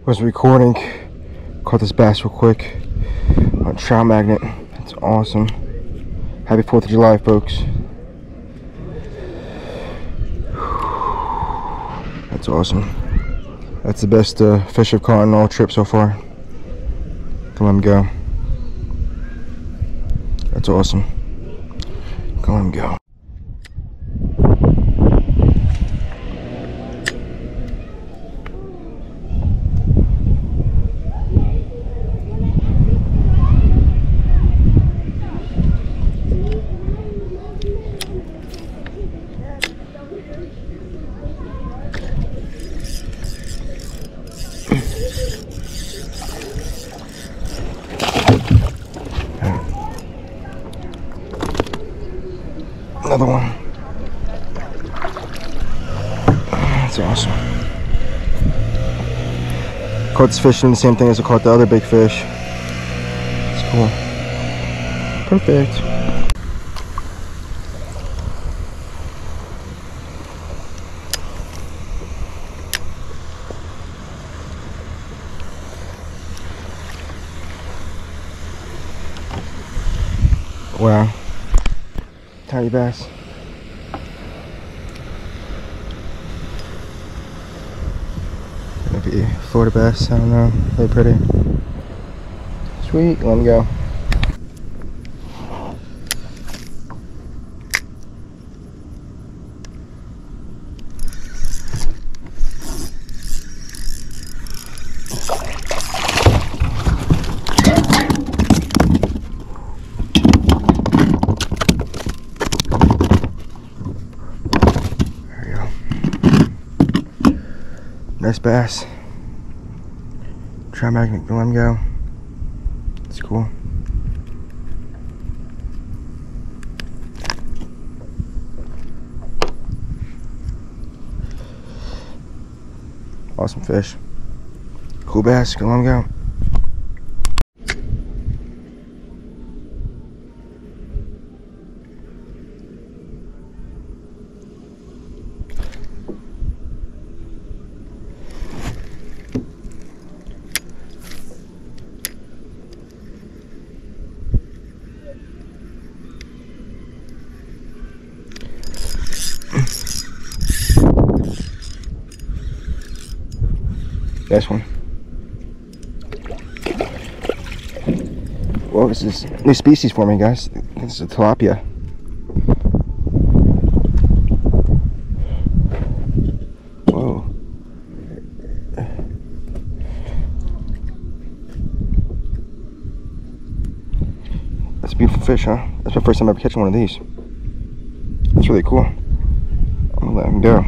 Was recording, caught this bass real quick on trout magnet. It's awesome. Happy 4th of July, folks. That's awesome. That's the best fish I've caught on all trip so far. Go let him go. That's awesome. Go let him go. Another one. That's awesome. Caught this fish doing the same thing as I caught the other big fish. It's cool. Perfect. Wow. Tiny bass. Maybe Florida bass, I don't know. Really pretty. Sweet, let him go. Nice bass. Try magnet, let him go. It's cool. Awesome fish. Cool bass, let him go. Nice one. Well, this is a new species for me, guys. This is a tilapia. Whoa. That's a beautiful fish, huh? That's my first time ever catching one of these. That's really cool. I'm gonna let him go.